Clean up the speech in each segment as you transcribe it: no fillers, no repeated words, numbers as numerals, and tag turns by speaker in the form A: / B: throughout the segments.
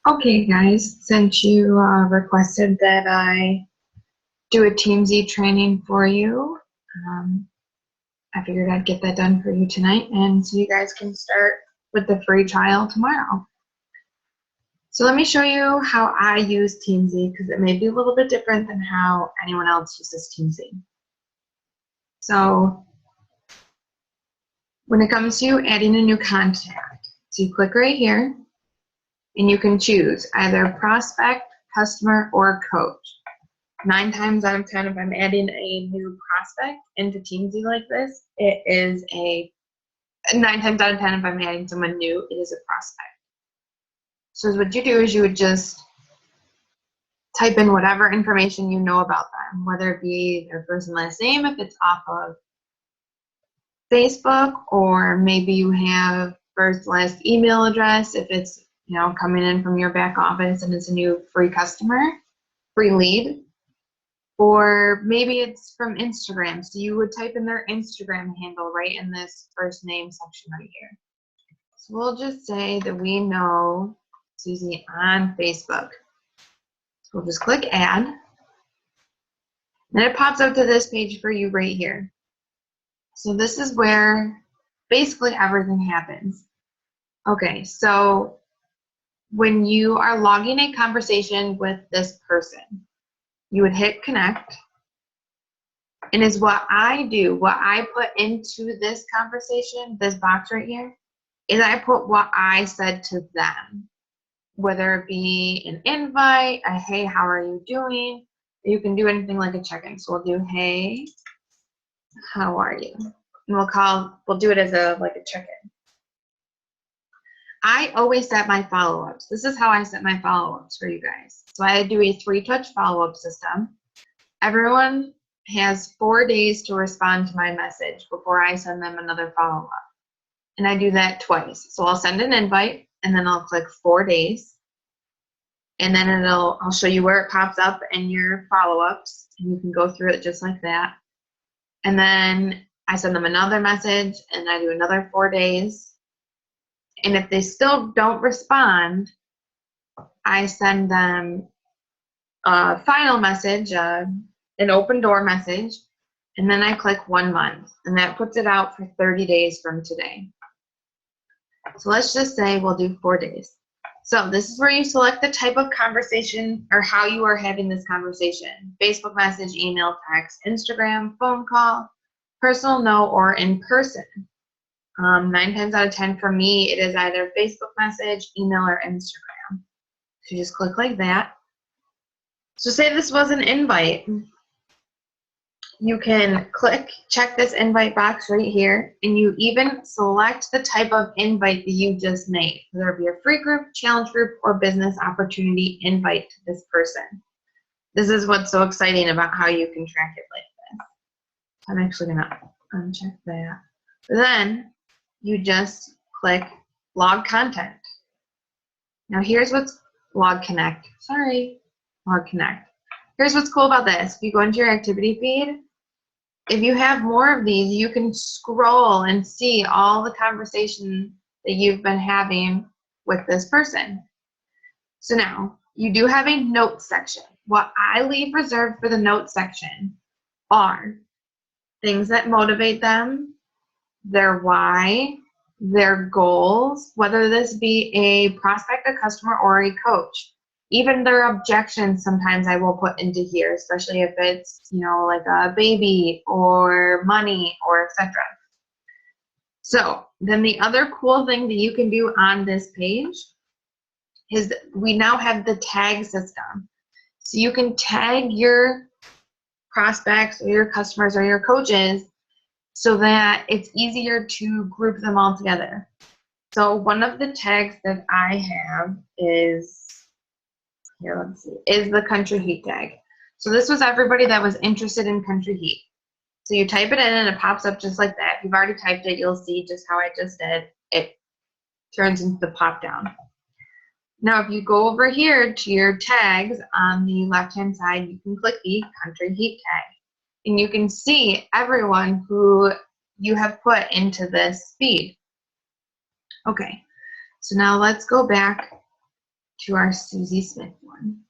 A: Okay, guys, since you requested that I do a Teamzy training for you, I figured I'd get that done for you tonight, and so you guys can start with the free trial tomorrow. So let me show you how I use Teamzy, because it may be a little bit different than how anyone else uses Teamzy. So when it comes to adding a new contact, so you click right here, and you can choose either prospect, customer, or coach. 9 times out of 10, if I'm adding a new prospect into Teamzy like this, it is 9 times out of 10, if I'm adding someone new, it is a prospect. So what you do is you would just type in whatever information you know about them, whether it be their first and last name, if it's off of Facebook, or maybe you have first, last email address, if it's coming in from your back office and it's a new free customer, free lead. Or maybe it's from Instagram, so you would type in their Instagram handle right in this first name section right here. So we'll just say that we know Susie on Facebook. So we'll just click add. Then it pops up to this page for you right here. So this is where basically everything happens. Okay, so when you are logging a conversation with this person, you would hit connect. And is what I do, what I put into this conversation, this box right here, is I put what I said to them. Whether it be an invite, a hey, how are you doing? You can do anything like a check-in. So we'll do, hey, how are you? And we'll do it as a check-in. I always set my follow-ups. This is how I set my follow-ups for you guys. So I do a 3-touch follow-up system. Everyone has 4 days to respond to my message before I send them another follow-up. And I do that twice. So I'll send an invite, and then I'll click 4 days. And then I'll show you where it pops up in your follow-ups, and you can go through it just like that. And then I send them another message, and I do another 4 days. And if they still don't respond, I send them a final message, an open door message, and then I click 1 month, and that puts it out for 30 days from today. So let's just say we'll do 4 days. So this is where you select the type of conversation or how you are having this conversation: Facebook message, email, text, Instagram, phone call, personal note, or in person. 9 times out of 10 for me, it is either Facebook message, email, or Instagram. So you just click like that. So say this was an invite. You can check this invite box right here, and you even select the type of invite that you just made, whether it be a free group, challenge group, or business opportunity invite to this person. This is what's so exciting about how you can track it like this. I'm actually going to uncheck that. Then you just click log content. Now here's what's log connect. Here's what's cool about this. If you go into your activity feed, if you have more of these, you can scroll and see all the conversation that you've been having with this person. So now you do have a notes section. What I leave reserved for the notes section are things that motivate them, their why, their goals, whether this be a prospect, a customer, or a coach. Even their objections sometimes I will put into here, especially if it's, like a baby or money or etc. So then the other cool thing that you can do on this page is we now have the tag system. So you can tag your prospects or your customers or your coaches so that it's easier to group them all together. So one of the tags that I have is the Country Heat tag. So this was everybody that was interested in Country Heat. So you type it in and it pops up just like that. If you've already typed it, you'll see just how I just did. It turns into the pop down. Now if you go over here to your tags on the left-hand side, you can click the Country Heat tag. And you can see everyone who you have put into this feed. Okay, so now let's go back to our Susie Smith one.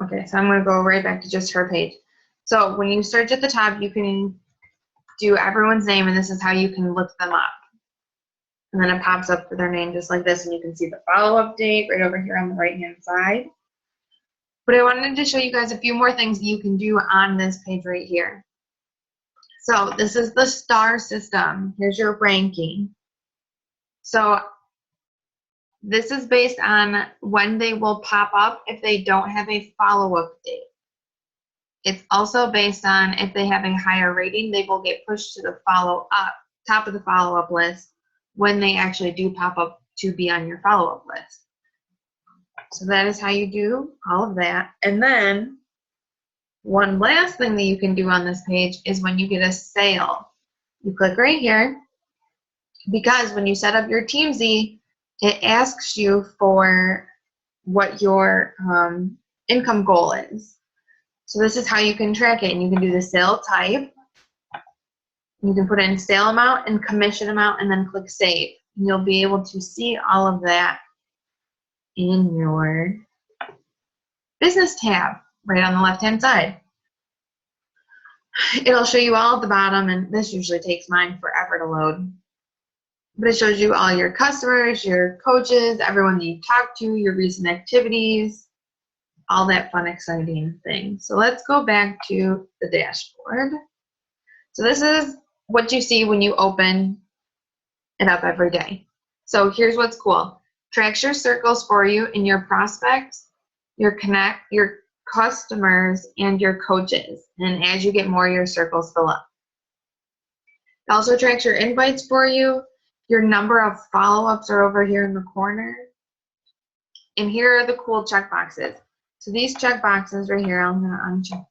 A: Okay, so I'm going to go right back to just her page. So when you search at the top, you can do everyone's name, and this is how you can look them up. And then it pops up for their name just like this, and you can see the follow-up date right over here on the right-hand side. But I wanted to show you guys a few more things that you can do on this page right here. So this is the star system. Here's your ranking. So this is based on when they will pop up if they don't have a follow-up date. It's also based on if they have a higher rating, they will get pushed to the follow-up, top of the follow-up list when they actually do pop up to be on your follow-up list. So that is how you do all of that. And then one last thing that you can do on this page is when you get a sale. You click right here, because when you set up your Teamzy, it asks you for what your income goal is. So this is how you can track it. And you can do the sale type. You can put in sale amount and commission amount and then click save. And you'll be able to see all of that in your business tab right on the left-hand side. It'll show you all at the bottom, and this usually takes mine forever to load. But it shows you all your customers, your coaches, everyone that you've talked to, your recent activities, all that fun, exciting thing. So let's go back to the dashboard. So this is what you see when you open it up every day. So here's what's cool. Tracks your circles for you in your prospects, your customers, and your coaches. And as you get more, your circles fill up. It also tracks your invites for you. Your number of follow-ups are over here in the corner. And here are the cool check boxes. So these check boxes right here, I'm going to uncheck.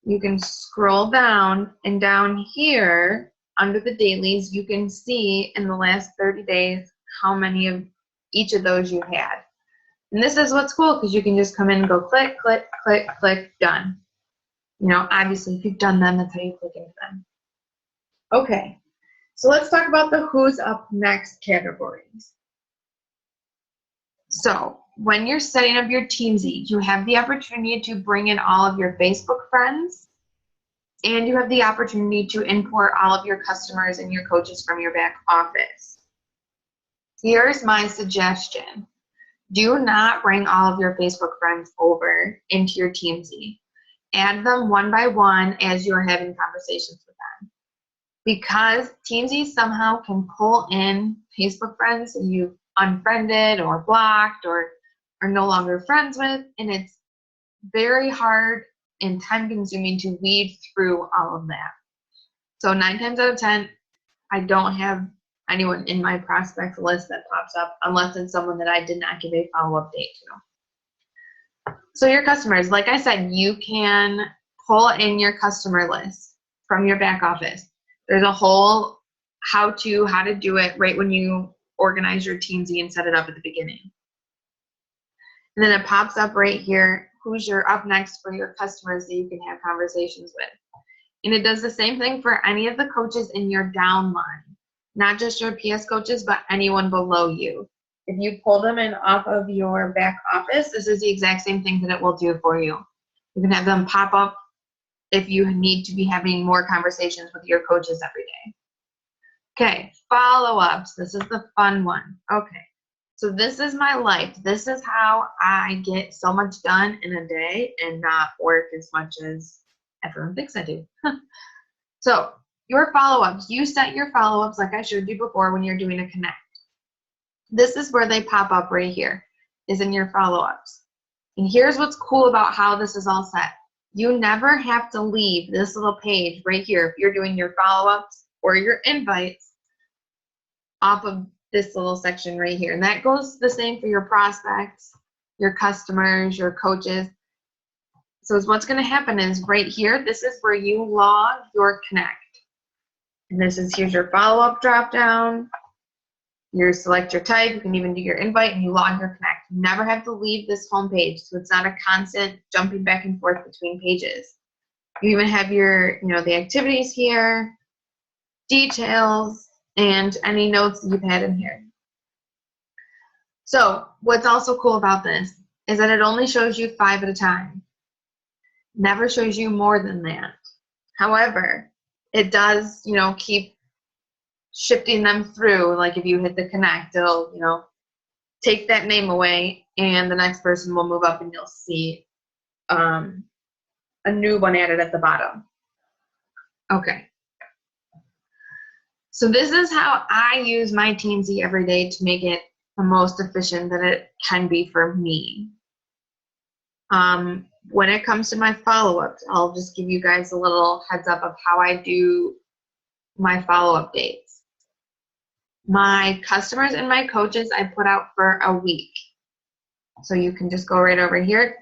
A: You can scroll down, and down here under the dailies, you can see in the last 30 days how many of each of those you've had. And this is what's cool, because you can just come in and go click, click, click, click, done. You know, obviously if you've done them, that's how you click into them. Okay, so let's talk about the who's up next categories. So when you're setting up your Teamzy, you have the opportunity to bring in all of your Facebook friends, and you have the opportunity to import all of your customers and your coaches from your back office. Here's my suggestion. Do not bring all of your Facebook friends over into your Teamzy. Add them one by one as you're having conversations with them. Because Teamzy somehow can pull in Facebook friends that you've unfriended or blocked or are no longer friends with, and it's very hard and time consuming to weed through all of that. So 9 times out of 10, I don't have anyone in my prospect list that pops up unless it's someone that I did not give a follow-up date to. So your customers, like I said, you can pull in your customer list from your back office. There's a whole how to do it right when you organize your Teamzy and set it up at the beginning. And then it pops up right here, who's your up next for your customers that you can have conversations with. And it does the same thing for any of the coaches in your downline, not just your PS coaches, but anyone below you. If you pull them in off of your back office, this is the exact same thing that it will do for you. You can have them pop up if you need to be having more conversations with your coaches every day. Okay, follow-ups. This is the fun one. Okay, so this is my life. This is how I get so much done in a day and not work as much as everyone thinks I do. So your follow-ups, you set your follow-ups like I showed you before when you're doing a connect. This is where they pop up right here, is in your follow-ups. And here's what's cool about how this is all set. You never have to leave this little page right here if you're doing your follow-ups or your invites off of this little section right here. And that goes the same for your prospects, your customers, your coaches. So what's going to happen is right here, this is where you log your connect. And here's your follow-up drop down. You select your type, you can even do your invite, and you log your connect. You never have to leave this home page, so it's not a constant jumping back and forth between pages. You even have your, the activities here, details, and any notes you've had in here. So what's also cool about this is that it only shows you 5 at a time. Never shows you more than that. However, it does, keep shifting them through. Like if you hit the connect, it'll, take that name away, and the next person will move up, and you'll see a new one added at the bottom. Okay. So this is how I use my Teamzy every day to make it the most efficient that it can be for me. When it comes to my follow-ups, I'll just give you guys a little heads up of how I do my follow-up dates. My customers and my coaches I put out for a week. So you can just go right over here,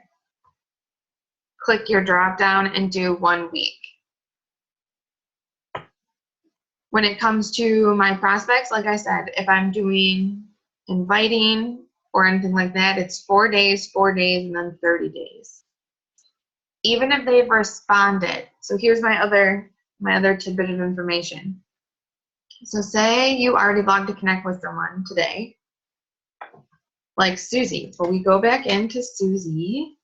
A: click your drop down, and do 1 week. When it comes to my prospects, like I said, if I'm doing inviting or anything like that, it's 4 days, 4 days, and then 30 days. Even if they've responded. So here's my other tidbit of information. So say you already logged to connect with someone today, like Susie. So we go back into Susie.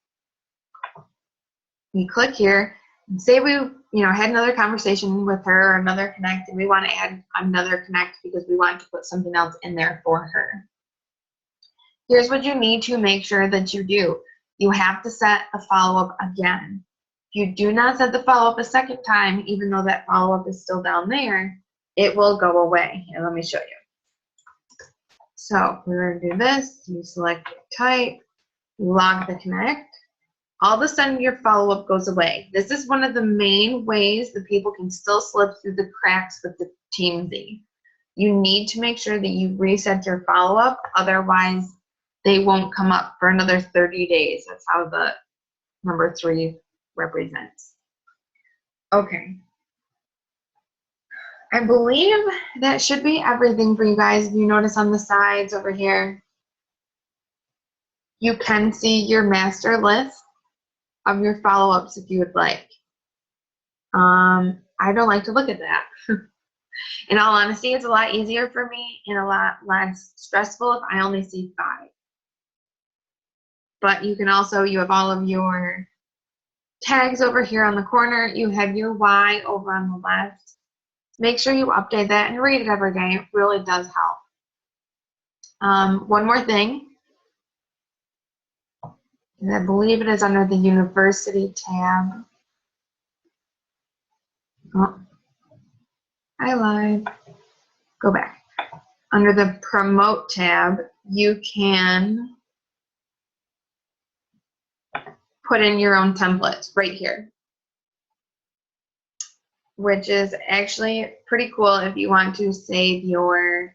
A: We click here, and say we had another conversation with her, or another connect, and we want to add another connect because we want to put something else in there for her. Here's what you need to make sure that you do. You have to set a follow-up again. If you do not set the follow-up a second time, even though that follow-up is still down there, it will go away. And let me show you. So we're going to do this. You select type, you log the connect. All of a sudden, your follow-up goes away. This is one of the main ways that people can still slip through the cracks with the Teamzy. You need to make sure that you reset your follow-up. Otherwise, they won't come up for another 30 days. That's how the number 3 represents. Okay. I believe that should be everything for you guys. If you notice on the sides over here, you can see your master list of your follow-ups if you would like. I don't like to look at that. In all honesty, it's a lot easier for me and a lot less stressful if I only see 5. But you can also, you have all of your tags over here on the corner. You have your why over on the left. Make sure you update that and read it every day. It really does help. One more thing. And I believe it is under the University tab. Oh, I lied. Go back. Under the Promote tab, you can put in your own templates right here, which is actually pretty cool if you want to save your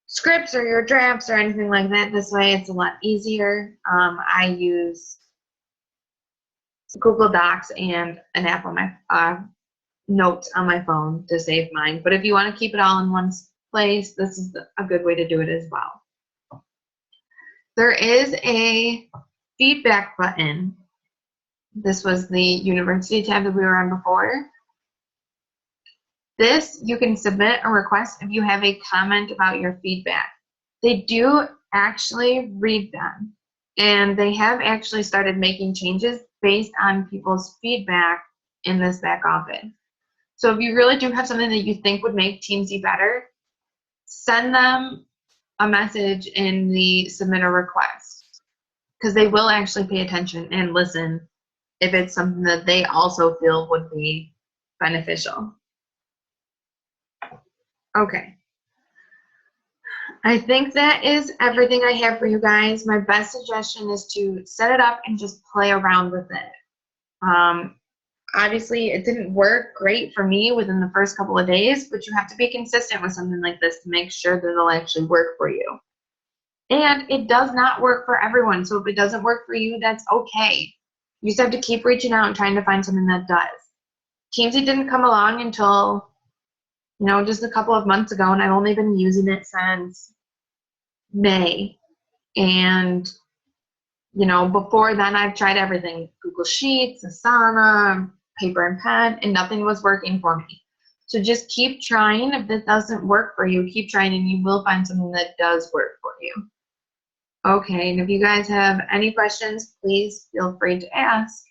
A: scripts or your drafts or anything like that. This way it's a lot easier. I use Google Docs and an app on my notes on my phone to save mine. But if you want to keep it all in one place, this is a good way to do it as well. There is a feedback button. This was the University tab that we were on before. This, you can submit a request if you have a comment about your feedback. They do actually read them, and they have actually started making changes based on people's feedback in this back office. So if you really do have something that you think would make Teamzy better, send them a message in the submit a request, because they will actually pay attention and listen if it's something that they also feel would be beneficial. Okay. I think that is everything I have for you guys. My best suggestion is to set it up and just play around with it. Obviously, it didn't work great for me within the first couple of days, but you have to be consistent with something like this to make sure that it'll actually work for you. And it does not work for everyone, so if it doesn't work for you, that's okay. You just have to keep reaching out and trying to find something that does. Teamzy didn't come along until just a couple of months ago, and I've only been using it since May. And, before then I've tried everything. Google Sheets, Asana, paper and pen, and nothing was working for me. So just keep trying. If this doesn't work for you, keep trying and you will find something that does work for you. Okay, and if you guys have any questions, please feel free to ask.